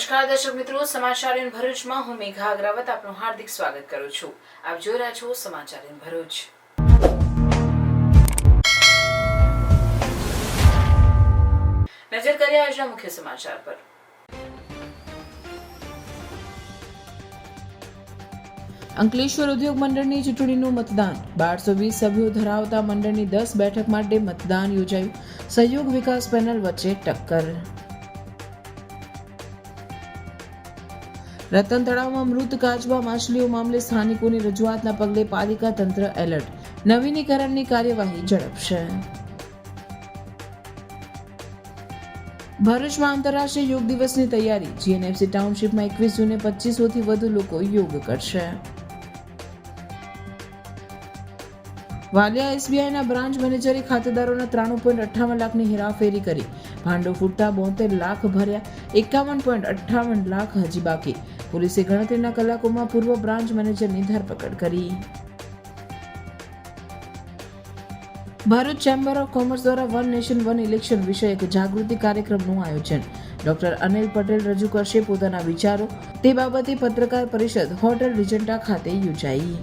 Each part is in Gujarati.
નમસ્કાર દર્શક મિત્રો, સમાચાર ઇન ભરૂચમાં હું મેઘા અગ્રવત આપનું હાર્દિક સ્વાગત કરું છું. આપ જોઈ રહ્યા છો સમાચાર ઇન ભરૂચ. નજર કરીએ આજના મુખ્ય સમાચાર પર. અંકલેશ્વર ઉદ્યોગ મંડળની ચૂંટણીનું મતદાન. 1220 સભ્યો ધરાવતા મંડળની 10 બેઠક માટે મતદાન યોજાયું. સહયોગ વિકાસ પેનલ વચ્ચે ટક્કર. રતન તળાવમાં મૃત કાચબા માછલીઓ મામલે સ્થાનિકોની રજૂઆતના પગલે પાલિકા તંત્ર એલર્ટ. નવીનીકરણની કાર્યવાહી ઝડપશે. ભરૂચમાં આંતરરાષ્ટ્રીય યોગ દિવસની તૈયારી. જીએનએફસી ટાઉનશીપમાં 21 જૂને 2500થી વધુ લોકો યોગ કરશે. વાલિયા એસબીઆઈના બ્રાન્ચ મેનેજરે ખાતેદારોના 93.58 લાખની હેરાફેરી કરી. ભાંડો ફૂટતા 72 લાખ ભર્યા, 51.58 લાખ હજી બાકી. પોલીસે ગણતરીના કલાકોમાં પૂર્વ બ્રાન્ચ મેનેજરની ધરપકડ કરી. ભરૂચ ચેમ્બર ઓફ કોમર્સ દ્વારા વન નેશન વન ઇલેક્શન વિષયક જાગૃતિ કાર્યક્રમનું આયોજન. ડોક્ટર અનિલ પટેલ રજૂ કરશે પોતાના વિચારો. તે બાબતે પત્રકાર પરિષદ હોટેલ રિજન્ટા ખાતે યોજાઈ.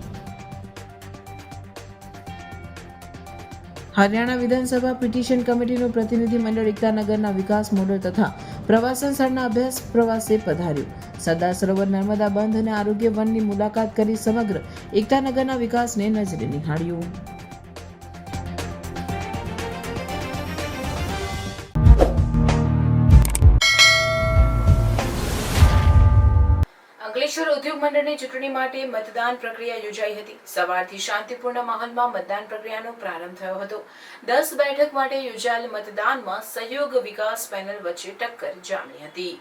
હરિયાણા વિધાનસભા પિટિશન કમિટીનું પ્રતિનિધિ મંડળ એકતાનગરના વિકાસ મોડલ તથા પ્રવાસન સ્થળના અભ્યાસ પ્રવાસે પધાર્યું. સરદાર સરોવર નર્મદા બંધ અને આરોગ્ય વનની મુલાકાત કરી સમગ્ર એકતાનગરના વિકાસને નજરે નિહાળ્યું. અંકલેશ્વર ઉદ્યોગ મંડળની ચૂંટણી માટે મતદાન પ્રક્રિયા યોજાઈ હતી. સવારથી શાંતિપૂર્ણ માહોલમાં મતદાન પ્રક્રિયાનો પ્રારંભ થયો હતો. 10 બેઠક માટે યોજાયેલ મતદાનમાં સહયોગ વિકાસ પેનલ વચ્ચે ટક્કર જામી હતી.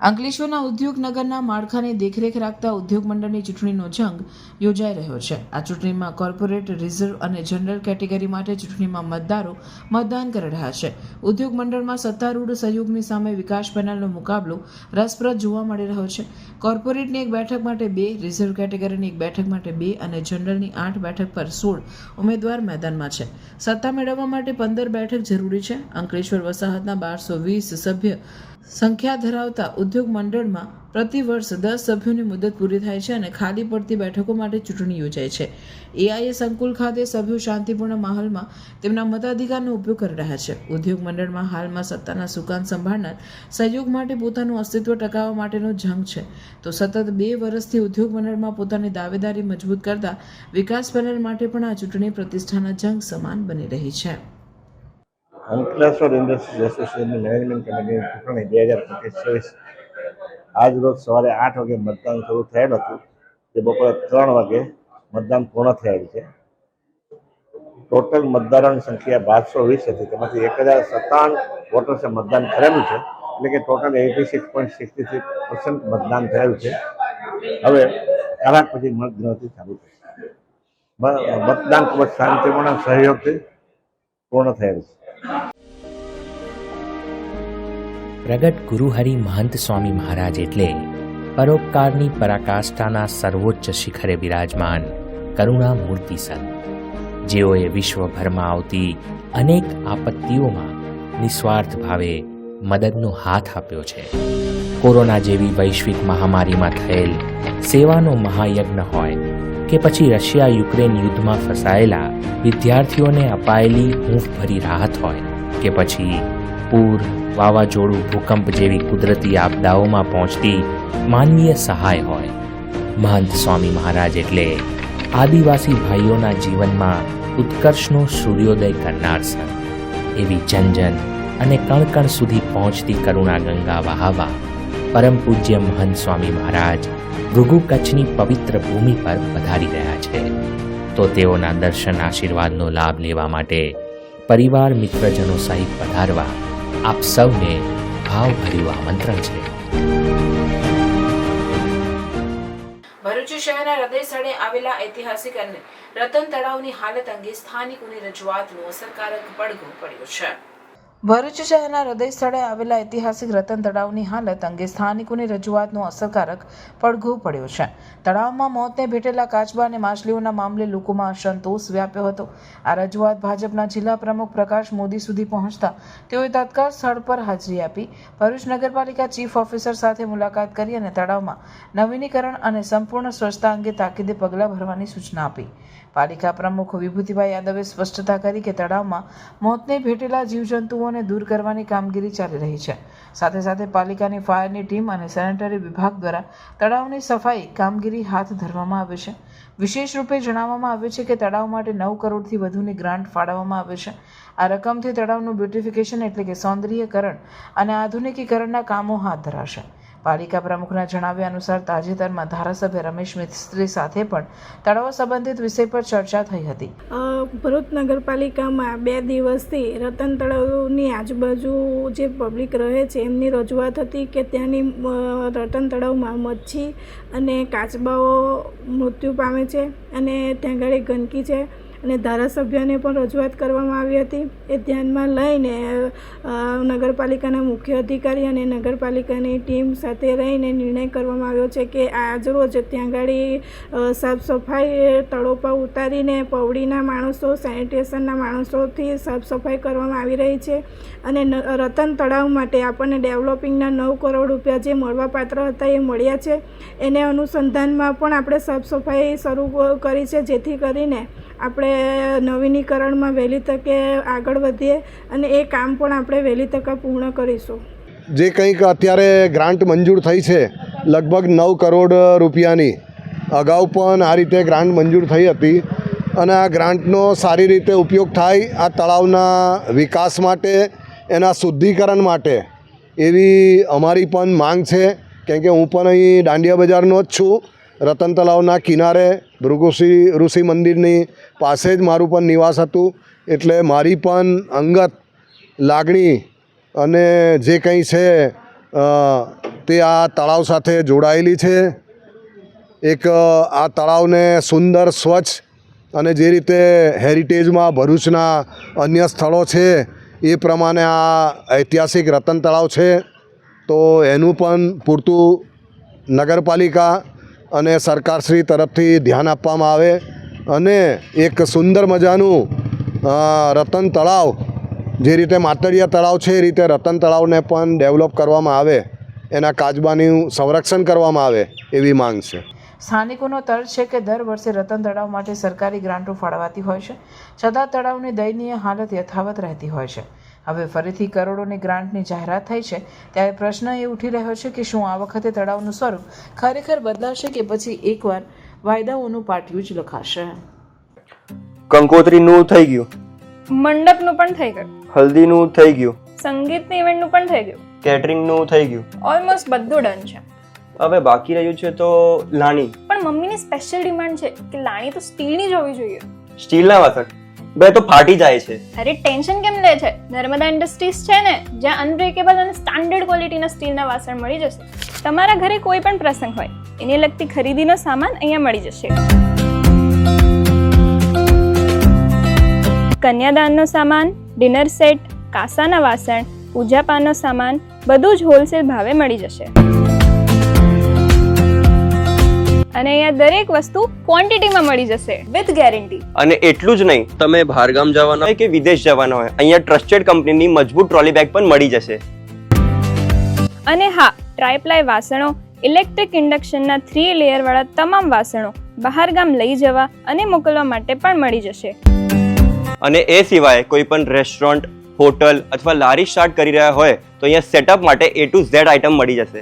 અંકલેશ્વરના ઉદ્યોગ નગરના માળખાની દેખરેખ રાખતા ઉદ્યોગ મંડળની ચૂંટણીનો જંગ યોજાઈ રહ્યો છે. આ ચૂંટણીમાં કોર્પોરેટ, રિઝર્વ અને જનરલ કેટેગરી માટે ચૂંટણીમાં મતદારો મતદાન કરી રહ્યા છે. ઉદ્યોગ મંડળમાં સત્તારૂઢ સહયોગની સામે વિકાસ પેનલનો મુકાબલો રસપ્રદ જોવા મળી રહ્યો છે. કોર્પોરેટની 1 બેઠક માટે 2, રિઝર્વ કેટેગરીની 1 બેઠક માટે 2 અને જનરલની 8 બેઠક પર 16 ઉમેદવાર મેદાનમાં છે. સત્તા મેળવવા માટે 15 બેઠક જરૂરી છે. અંકલેશ્વર વસાહતના 1220 સભ્ય સંખ્યા ધરાવતા ઉદ્યોગ મંડળમાં પ્રતિવર્ષ 10 સભ્યોની મુદત પૂરી થાય છે અને ખાલી પડતી બેઠકો માટે ચૂંટણી યોજાય છે. એઆઈએ સંકુલ ખાતે સભ્યો શાંતિપૂર્ણ માહોલમાં તેમના મતાધિકારનો ઉપયોગ કરી રહ્યા છે. ઉદ્યોગ મંડળમાં હાલમાં સત્તાના સુકાન સંભાળનાર સહયોગ માટે પોતાનું અસ્તિત્વ ટકાવવા માટેનો જંગ છે, તો સતત 2 વર્ષથી ઉદ્યોગ મંડળમાં પોતાની દાવેદારી મજબૂત કરતા વિકાસ પેનલ માટે પણ આ ચૂંટણી પ્રતિષ્ઠાના જંગ સમાન બની રહી છે. અંકલેશ્વર ઇન્ડસ્ટ્રીઝ એસોસિએશનની મેનેજમેન્ટ કમિટીની ચૂંટણી 2025 આજ રોજ સવારે 8 વાગે મતદાન શરૂ થયેલ હતું, જે બપોરે 3 વાગે મતદાન પૂર્ણ થયેલ છે. ટોટલ મતદારોની સંખ્યા 1220 હતી, તેમાંથી 1057 વોટર્સે મતદાન કરેલું છે, એટલે કે ટોટલ 86.63% મતદાન થયેલ છે. હવે કલાક પછી મતગણતરી ચાલુ થશે. મતદાન ખૂબ જ શાંતિપૂર્ણ સહયોગથી પૂર્ણ થયેલ છે. પ્રગટ ગુરુહરિ મહંત સ્વામી મહારાજ એટલે પરોપકારની પરાકાષ્ઠાના સર્વોચ્ચ શિખરે બિરાજમાન કરુણા મૂર્તિ સંત, જેઓએ વિશ્વભરમાં આવતી અનેક આપત્તિઓમાં નિસ્વાર્થ ભાવે મદદનો હાથ આપ્યો છે. કોરોના જેવી વૈશ્વિક મહામારીમાં થયેલ સેવાનો મહાયજ્ઞ હોય કે પછી રશિયા યુક્રેન યુદ્ધમાં ફસાયેલા વિદ્યાર્થીઓને અપાયેલી હૂંફભરી રાહત હોય કે પછી પૂર, વાવાઝોડું, ભૂકંપ જેવી કુદરતી આપદાઓમાં પહોંચતી માનવીય સહાય હોય, મહંત સ્વામી મહારાજ એટલે આદિવાસી ભાઈઓના જીવનમાં ઉત્કર્ષનો સૂર્યોદય કરનાર સંત. એવી જન અને કણ સુધી પહોંચતી કરુણા ગંગા વહાવા પરમ પૂજ્ય મહંત સ્વામી મહારાજ ભૃગુ કચ્છની પવિત્ર ભૂમિ પર પધારી રહ્યા છે. તો તેઓના દર્શન આશીર્વાદનો લાભ લેવા માટે પરિવાર મિત્રજનો સહિત પધારવા આપ સૌને ભાવભર્યું આમંત્રણ છે. ભરૂચ શહેરના હૃદય સ્થળે આવેલા ઐતિહાસિક અને રતન તળાવની હાલત અંગે સ્થાનિકોની રજૂઆતનો અસરકારક પડઘો પડ્યો છે. ભરૂચ શહેરના હૃદય સ્થળે આવેલા ઐતિહાસિક રતન તળાવની હાલત અંગે સ્થાનિકોની રજૂઆતનો અસરકારક પડઘો પડ્યો છે. તળાવમાં મોતને ભેટેલા કાચબા અને માછલીઓના મામલે લોકોમાં અસંતોષ વ્યાપ્યો હતો. આ રજૂઆત ભાજપના જિલ્લા પ્રમુખ પ્રકાશ મોદી સુધી પહોંચતા તેઓએ તત્કાળ સ્થળ પર હાજરી આપી ભરૂચ નગરપાલિકા ચીફ ઓફિસર સાથે મુલાકાત કરી અને તળાવમાં નવીનીકરણ અને સંપૂર્ણ સ્વચ્છતા અંગે તાકીદે પગલાં ભરવાની સૂચના આપી. પાલિકા પ્રમુખ વિભૂતિભાઈ યાદવે સ્પષ્ટતા કરી કે તળાવમાં મોતને ભેટેલા જીવજંતુઓને દૂર કરવાની કામગીરી ચાલી રહી છે. સાથે સાથે પાલિકાની ફાયરની ટીમ અને સેનેટરી વિભાગ દ્વારા તળાવની સફાઈ કામગીરી હાથ ધરવામાં આવે છે. વિશેષ રૂપે જણાવવામાં આવ્યું છે કે તળાવ માટે 9 કરોડથી વધુની ગ્રાન્ટ ફાળવવામાં આવે છે. આ રકમથી તળાવનું બ્યુટિફિકેશન એટલે કે સૌંદર્યીકરણ અને આધુનિકીકરણના કામો હાથ ધરાશે. પાલિકા પ્રમુખના જણાવ્યા અનુસાર તાજેતરમાં ધારાસભ્ય રમેશ મિસ્ત્રી સાથે પણ તળાવ સંબંધિત વિષય પર ચર્ચા થઈ હતી. ભરૂચ નગરપાલિકામાં 2 દિવસથી રતન તળાવની આજુબાજુ જે પબ્લિક રહે છે એમની રજૂઆત હતી કે ત્યાંની રતન તળાવમાં મચ્છી અને કાચબાઓ મૃત્યુ પામે છે અને ત્યાં આગળ ગંદકી છે અને ધારાસભ્યને પણ રજૂઆત કરવામાં આવી હતી. એ ધ્યાનમાં લઈને નગરપાલિકાના મુખ્ય અધિકારી અને નગરપાલિકાની ટીમ સાથે રહીને નિર્ણય કરવામાં આવ્યો છે કે આજરોજ ત્યાં આગળ સાફ સફાઈ તળોપા ઉતારીને પવડીના માણસો સેનિટેશનના માણસોથી સાફ સફાઈ કરવામાં આવી રહી છે અને રતન તળાવ માટે આપણને ડેવલપિંગના 9 કરોડ રૂપિયા જે મળવાપાત્ર હતા એ મળ્યા છે. એને અનુસંધાનમાં પણ આપણે સાફ સફાઈ શરૂ કરી છે જેથી કરીને આપણે નવીનીકરણમાં વહેલી તકે આગળ વધીએ અને એ કામ પણ આપણે વહેલી તકે પૂર્ણ કરીશું. જે કંઈક અત્યારે ગ્રાન્ટ મંજૂર થઈ છે લગભગ 9 કરોડ રૂપિયાની, અગાઉ પણ આ રીતે ગ્રાન્ટ મંજૂર થઈ હતી અને આ ગ્રાન્ટનો સારી રીતે ઉપયોગ થાય આ તળાવના વિકાસ માટે, એના શુદ્ધિકરણ માટે એવી અમારી પણ માંગ છે. કેમ કે હું પણ અહીં દાંડિયા બજારનો જ છું. રતન તળાવના કિનારે ઋષિ મંદિરની પાસે જ મારું પણ નિવાસ હતું. એટલે મારી પણ અંગત લાગણી અને જે કંઈ છે તે આ તળાવ સાથે જોડાયેલી છે. એક આ તળાવને સુંદર, સ્વચ્છ અને જે રીતે હેરિટેજમાં ભરૂચના અન્ય સ્થળો છે એ પ્રમાણે આ ઐતિહાસિક રતન તળાવ છે. તો એનું પણ પૂરતું નગરપાલિકા અને સરકારશ્રી તરફથી ધ્યાન આપવામાં આવે અને એક સુંદર મજાનું રતન તળાવ, જે રીતે માતળિયા તળાવ છે એ રીતે રતન તળાવને પણ ડેવલપ કરવામાં આવે, એના કાચબાનું સંરક્ષણ કરવામાં આવે એવી માંગ છે. સ્થાનિકોનો તર્ક છે કે દર વર્ષે રતન તળાવ માટે સરકારી ગ્રાન્ટો ફાળવાતી હોય છે, છતાં તળાવની દયનીય હાલત યથાવત રહેતી હોય છે. હવે ફરીથી કરોડોની ગ્રાન્ટની જાહેરાત થઈ છે ત્યારે પ્રશ્ન એ ઉઠી રહ્યો છે કે શું આ વખતે તળાવનું સ્વરૂપ ખરેખર બદલાશે કે પછી એકવાર વાયદાઓનું પાટિયું જ લખાશે. કંકોત્રીનું થઈ ગયું, મંડપનું પણ થઈ ગયું, હલ્દીનું થઈ ગયું, સંગીતની ઇવેન્ટનું પણ થઈ ગયું, કેટરિંગનું થઈ ગયું, ઓલમોસ્ટ બધું ડન છે. હવે બાકી રહ્યું છે તો લાણી. પણ મમ્મીની સ્પેશિયલ ડિમાન્ડ છે કે લાણી તો સ્ટીલની જ હોવી જોઈએ. સ્ટીલના વાસણ બે તો ફાટી જાય છે. અરે ટેન્શન કેમ લે છે? નર્મદા ઇન્ડસ્ટ્રીઝ છે ને, જ્યાં અનબ્રેકેબલ અને સ્ટાન્ડર્ડ ક્વોલિટીના સ્ટીલના વાસણ મળી જશે. તમારા ઘરે કોઈ પણ પ્રસંગ હોય એને લગતી ખરીદીનો સામાન અહીંયા મળી જશે. કન્યાદાનનો સામાન, ડિનર સેટ, કાસાના વાસણ, પૂજાપાનો સામાન બધું જ હોલસેલ ભાવે મળી જશે. અને અહીંયા દરેક વસ્તુ ક્વોન્ટિટીમાં મળી જશે વિથ ગેરંટી. અને એટલું જ નહીં, તમે બહારગામ જવાના હોય કે વિદેશ જવાના હોય, અહીંયા ટ્રસ્ટેડ કંપનીની મજબૂત ટ્રોલી બેગ પણ મળી જશે. અને હા, ટ્રાયપ્લાય વાસણો, ઇલેક્ટ્રિક ઇન્ડક્શનના 3 લેયર વાળા તમામ વાસણો બહારગામ લઈ જવા અને મોકલવા માટે પણ મળી જશે. અને એ સિવાય કોઈ પણ રેસ્ટોરન્ટ, હોટલ અથવા લારી સ્ટાર્ટ કરી રહ્યા હોય તો અહીંયા સેટઅપ માટે A to Z આઇટમ મળી જશે.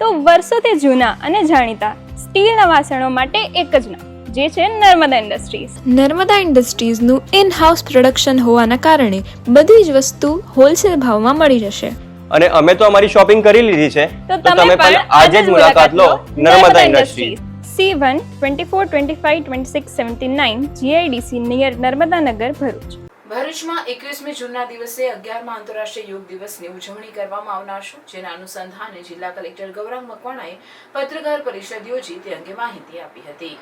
તો વર્ષોથી જૂના અને જાણીતા સ્ટીલના વાસણો માટે એક જ નામ, જે છે નર્મદા ઇન્ડસ્ટ્રીઝ. નર્મદા ઇન્ડસ્ટ્રીઝનું ઇન હાઉસ પ્રોડક્શન હોવાના કારણે બધી જ વસ્તુ હોલસેલ ભાવમાં મળી જશે. અને અમે તો અમારી શોપિંગ કરી લીધી છે, તો તમે પણ આજે જ મુલાકાત લો Narmada industries. C1 24/25/2679 GIDC near Narmadanagar, Bharuch. ભરૂચમાં 21મી જૂનના દિવસે 11મા આંતરરાષ્ટ્રીય યોગ દિવસની ઉજવણી કરવામાં આવનાર છે, જેના અનુસંધાને જિલ્લા કલેક્ટર ગૌરાંગ મકવાણાએ પત્રકાર પરિષદ યોજી તે અંગે માહિતી આપી હતી.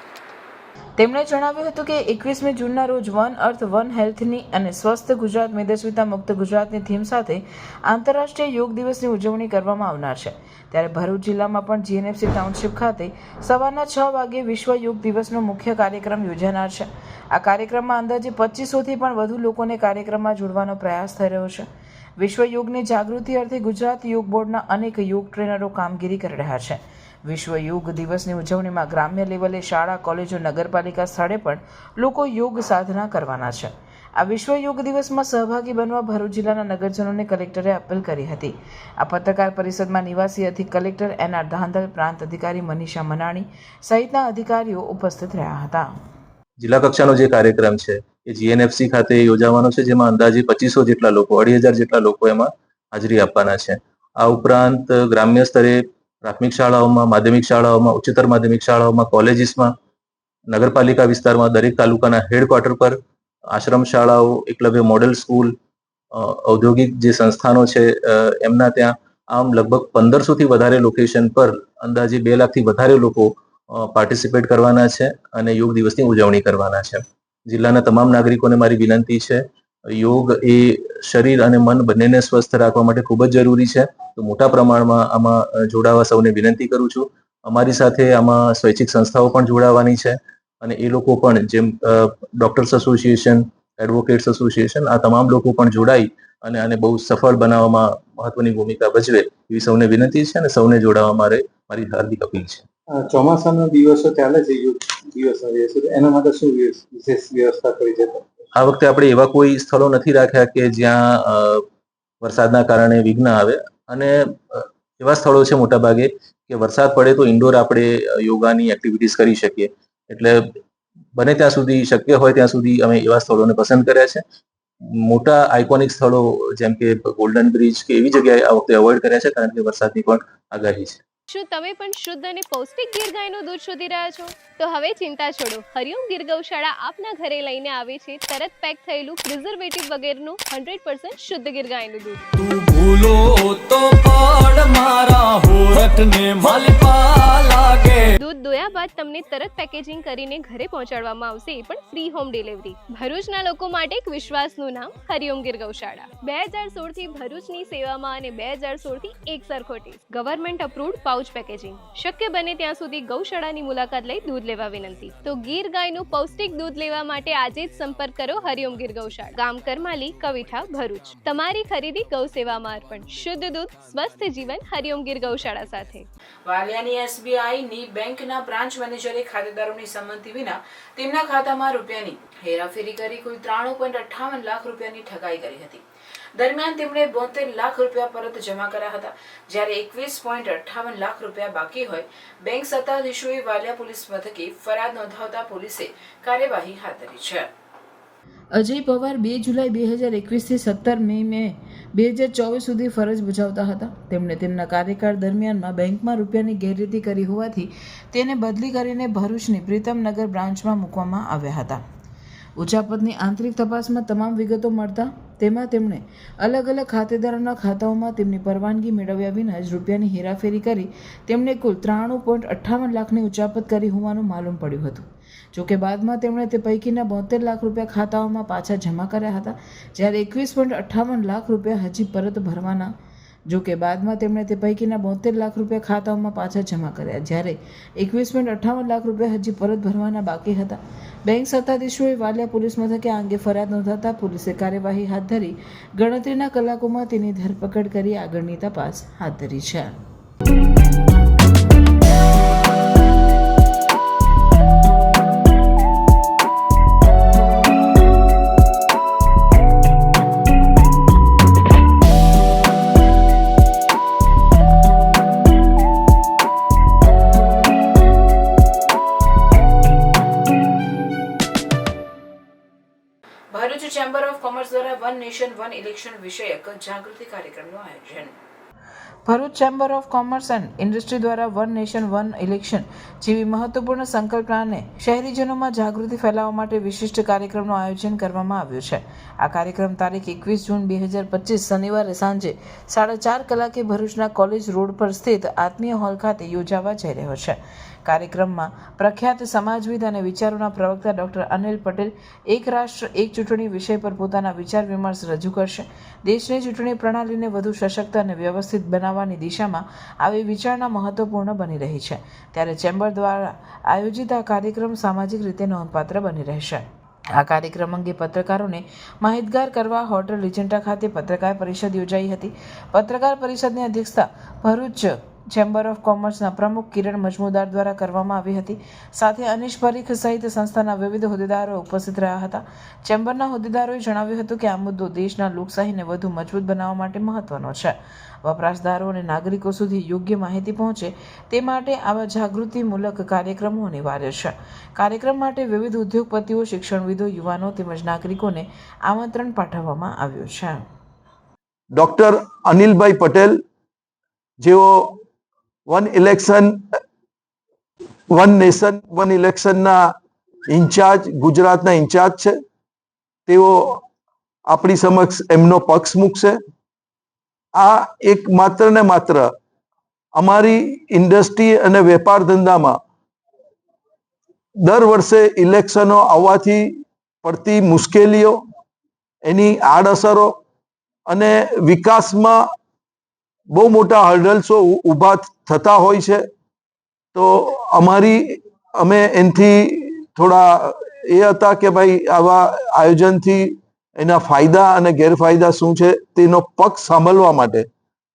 તેમણે જણાવ્યું હતું કે 21મી જૂનના રોજ વન અર્થ વન હેલ્થની અને સ્વસ્થ ગુજરાત મેદસ્વીતા મુક્ત ગુજરાતની થીમ સાથે આંતરરાષ્ટ્રીય યોગ દિવસની ઉજવણી કરવામાં આવનાર છે. ત્યારે ભરૂચ જિલ્લામાં પણ જીએનએફસી ટાઉનશીપ ખાતે સવારના 6 વાગ્યે વિશ્વ યોગ દિવસનો મુખ્ય કાર્યક્રમ યોજાનાર છે. આ કાર્યક્રમમાં અંદાજે 2500થી પણ વધુ લોકોને કાર્યક્રમમાં જોડવાનો પ્રયાસ થઈ રહ્યો છે. વિશ્વ યોગની જાગૃતિ અર્થે ગુજરાત યોગ બોર્ડના અનેક યોગ ટ્રેનરો કામગીરી કરી રહ્યા છે. વિશ્વ યોગ દિવસની ઉજવણીમાં ગ્રામ્ય લેવલે શાળા, કોલેજો, નગરપાલિકા સ્થળે પણ લોકો યોગ સાધના કરવાના છે. આ વિશ્વ યોગ દિવસમાં સહભાગી બનવા ભરૂચ જિલ્લાના નગરજનોને કલેક્ટરે અપીલ કરી હતી. આ પત્રકાર પરિષદમાં નિવાસી અધિક કલેક્ટર એનઆર ધાંધલ, પ્રાંત અધિકારી મનીષા મનાણી સહિતના અધિકારીઓ ઉપસ્થિત રહ્યા હતા. જિલ્લા કક્ષાનો જે કાર્યક્રમ છે એ જીએનએફસી ખાતે યોજાવાનો છે, જેમાં અંદાજે 2500 જેટલા લોકો, 2500 જેટલા લોકો એમાં હાજરી આપવાના છે. આ ઉપરાંત ગ્રામ્ય સ્તરે પ્રાથમિક શાળાઓમાં, માધ્યમિક શાળાઓમાં, ઉચ્ચતર માધ્યમિક શાળાઓમાં, કોલેજીસમાં, નગરપાલિકા વિસ્તારમાં, દરેક તાલુકાના હેડક્વાર્ટર પર, આશ્રમ શાળાઓ, એકલવ્ય મોડેલ સ્કૂલ, ઔદ્યોગિક જે સંસ્થાનો છે એમના ત્યાં આમ લગભગ 1500થી વધારે લોકેશન પર અંદાજે 2 લાખથી વધારે લોકો પાર્ટિસિપેટ કરવાના છે અને યોગ દિવસની ઉજવણી કરવાના છે. જિલ્લાના તમામ નાગરિકોને મારી વિનંતી છે, યોગ એ શરીર અને મન બંનેને સ્વસ્થ રાખવા માટે ખૂબ જ જરૂરી છે. તો મોટા પ્રમાણમાં આમાં જોડાવા સૌને વિનંતી કરું છું. અમારી સાથે આમાં સ્વૈચ્છિક સંસ્થાઓ પણ જોડાવાની છે અને એ લોકો પણ, જેમ ડોક્ટર્સ એસોસિએશન, એડવોકેટ્સ એસોસિએશન, આ તમામ લોકો પણ જોડાઈ અને આને બહુ સફળ બનાવવામાં મહત્વની ભૂમિકા ભજવે એવી સૌને વિનંતી છે અને સૌને જોડાવા મારી હાર્દિક અપીલ છે. ચોમાસાના દિવસો ચાલે છે, યોગ દિવસના દિવસો, એના માટે શું વિશેષ વ્યવસ્થા કરી છે? આ વખતે આપણે એવા કોઈ સ્થળો નથી રાખ્યા કે જ્યાં વરસાદના કારણે વિઘ્ન આવે, અને એવા સ્થળો છે મોટાભાગે કે વરસાદ પડે તો ઇન્ડોર આપણે યોગાની એક્ટિવિટીઝ કરી શકીએ. એટલે બને ત્યાં સુધી, શક્ય હોય ત્યાં સુધી અમે એવા સ્થળોને પસંદ કર્યા છે. મોટા આઇકોનિક સ્થળો જેમ કે ગોલ્ડન બ્રિજ કે એવી જગ્યાએ આ વખતે અવોઇડ કર્યા છે, કારણ કે વરસાદની પણ આગાહી છે. શું તમે પણ શુદ્ધ અને પૌષ્ટિક ગીર ગાયનું દૂધ શોધી રહ્યા છો? તો હવે ચિંતા છોડો, હરિઓમ ગીર ગૌશાળા આપના ઘરે લઈને આવે છે તરત પેક થયેલું પ્રિઝર્વેટિવ વગેરેનું 100% શુદ્ધ ગીર ગાયનું દૂધ. તું ભૂલો તો પડ મારા હોરઠને માલપા લાગે. દૂધ દોયા બાદ તમને તરત પેકેજિંગ કરીને ઘરે પહોંચાડવામાં આવશે, એ પણ ફ્રી હોમ ડિલિવરી. ભરૂચના લોકો માટે એક વિશ્વાસનું નામ, હરિઓમ ગીર ગૌશાળા. 2016 થી ભરૂચની સેવામાં અને 2016 થી એક સરખો test. Government approved pouch packaging. શક્ય બને ત્યાં સુધી ગૌશાળાની મુલાકાત લઈ દૂધ લેવા વિનંતી. તો ગીર ગાયનું પૌષ્ટિક દૂધ લેવા માટે આજે જ સંપર્ક કરો હરિઓમ ગીર ગૌશાળા, ગામ કરમાલી, કવિઠા, ભરૂચ. તમારી ખરીદી ગૌ સેવામાં અર્પણ. શુદ્ધ દૂધ, સ્વસ્થ જીવન, હરિઓમ ગીર ગૌશાળા સાથે. વાલિયાની એસબીઆઈની બેંકના બ્રાન્ચ મેનેજરે ખાતેદારોની સંમતિ વિના તેમના ખાતામાં રૂપિયાની હેરાફેરી કરી કુલ 93.58 લાખ રૂપિયાની ઠગાઈ કરી હતી. દરમિયાન તેમણે 72 લાખ રૂપિયા પરત જમા કર્યા હતા, જ્યારે 21.58 લાખ રૂપિયા બાકી હોય. બેંક સત્તાધીશોએ વાલિયા પોલીસ મથકે ફરિયાદ નોંધાવતા પોલીસે કાર્યવાહી હાથ ધરી છે. અજય પવાર 2 જુલાઈ 2021 થી 17 મે 2024 સુધી ફરજ બજાવતા હતા. તેમણે તેમના કાર્યકાળ દરમિયાનમાં બેંકમાં રૂપિયાની ગેરરીતિ કરી હોવાથી તેને બદલી કરીને ભરૂચની પ્રીતમનગર બ્રાન્ચમાં મૂકવામાં આવ્યા હતા. ઉચાપતની આંતરિક તપાસમાં તમામ વિગતો મળતા તેમાં તેમણે અલગ અલગ ખાતેદારોના ખાતાઓમાં તેમની પરવાનગી મેળવ્યા વિના જ રૂપિયાની હેરાફેરી કરી તેમણે કુલ 93.58 લાખની ઉચાપત કરી હોવાનું માલુમ પડ્યું હતું. જોકે બાદમાં તેમણે તે પૈકીના 72 લાખ રૂપિયા ખાતાઓમાં પાછા જમા કર્યા હતા, જ્યારે 21.58 લાખ રૂપિયા હજી પરત ભરવાના. જોકે બાદમાં તેમણે તે પૈકીના 72 લાખ રૂપિયા ખાતાઓમાં પાછા જમા કર્યા, જ્યારે 21.58 લાખ રૂપિયા હજી પરત ભરવાના બાકી હતા. બેંક સત્તાધીશોએ વાલિયા પોલીસ મથકે આ અંગે ફરિયાદ નોંધાતા પોલીસે કાર્યવાહી હાથ ધરી ગણતરીના કલાકોમાં તેની ધરપકડ કરી આગળની તપાસ હાથ ધરી છે. ભરૂચ ચેમ્બર ઓફ કોમર્સ દ્વારા વન નેશન વન ઇલેક્શન વિષયક જાગૃતિ કાર્યક્રમનું આયોજન. Bharuch chamber of commerce and industry દ્વારા વન નેશન વન ઇલેક્શન જેવી મહત્વપૂર્ણ સંકલ્પનાને શહેરીજનોમાં જાગૃતિ ફેલાવવા માટે વિશિષ્ટ કાર્યક્રમનું આયોજન કરવામાં આવ્યું છે. આ કાર્યક્રમ તારીખ 21 જૂન 2025 શનિવારે સાંજે 4:30 કલાકે ભરૂચના કોલેજ રોડ પર સ્થિત આત્મીય હોલ ખાતે યોજાવા જઈ રહ્યો છે. કાર્યક્રમમાં પ્રખ્યાત સમાજવિદ અને વિચારોના પ્રવક્તા ડૉક્ટર અનિલ પટેલ એક રાષ્ટ્ર એક ચૂંટણી વિષય પર પોતાના વિચાર વિમર્શ રજૂ કરશે. દેશની ચૂંટણી પ્રણાલીને વધુ સશક્ત અને વ્યવસ્થિત બનાવવાની દિશામાં આવી વિચારણા મહત્વપૂર્ણ બની રહી છે. ત્યારે ચેમ્બર દ્વારા આયોજિત આ કાર્યક્રમ સામાજિક રીતે નોંધપાત્ર બની રહેશે. આ કાર્યક્રમ અંગે પત્રકારોને માહિતગાર કરવા હોટલ રિજન્ટા ખાતે પત્રકાર પરિષદ યોજાઈ હતી. પત્રકાર પરિષદની અધ્યક્ષતા ભરૂચ ચેમ્બર ઓફ કોમર્સના પ્રમુખ કિરણ મજમુદાર દ્વારા કરવામાં આવી હતી. સાથે અનીશ પરીખ સહિત સંસ્થાના વિવિધ હોદ્દેદારો ઉપસ્થિત રહ્યા હતા. ચેમ્બરના હોદ્દેદારોએ જણાવ્યું હતું કે આ મુદ્દો દેશના લોકશાહીને વધુ મજબૂત બનાવવા માટે મહત્વનો છે. વપરાશદારો અને નાગરિકો સુધી યોગ્ય માહિતી પહોંચે તે માટે આવા જાગૃતિમૂલક કાર્યક્રમો અનિવાર્ય છે. કાર્યક્રમ માટે વિવિધ ઉદ્યોગપતિઓ, શિક્ષણવિદો, યુવાનો તેમજ નાગરિકોને આમંત્રણ પાઠવવામાં આવ્યું છે. ડૉક્ટર અનિલભાઈ પટેલ, જેઓ વન નેશન વન ઇલેક્શનના ઇન્ચાર્જ, ગુજરાતના ઇન્ચાર્જ છે, તેઓ આપણી સમક્ષ એમનો પક્ષ મૂકશે. આ એક માત્ર ને માત્ર અમારી ઇન્ડસ્ટ્રી અને વેપાર ધંધામાં દર વર્ષે ઇલેક્શનો આવવાથી પડતી મુશ્કેલીઓ, એની આડઅસરો અને વિકાસમાં બહુ મોટા હર્ડલ્સો ઊભા થતા હોય છે. તો અમે એનાથી થોડા એ હતા કે ભાઈ આવા આયોજનથી એના ફાયદા અને ગેરફાયદા શું છે તેનો પક્ષ સાંભળવા માટે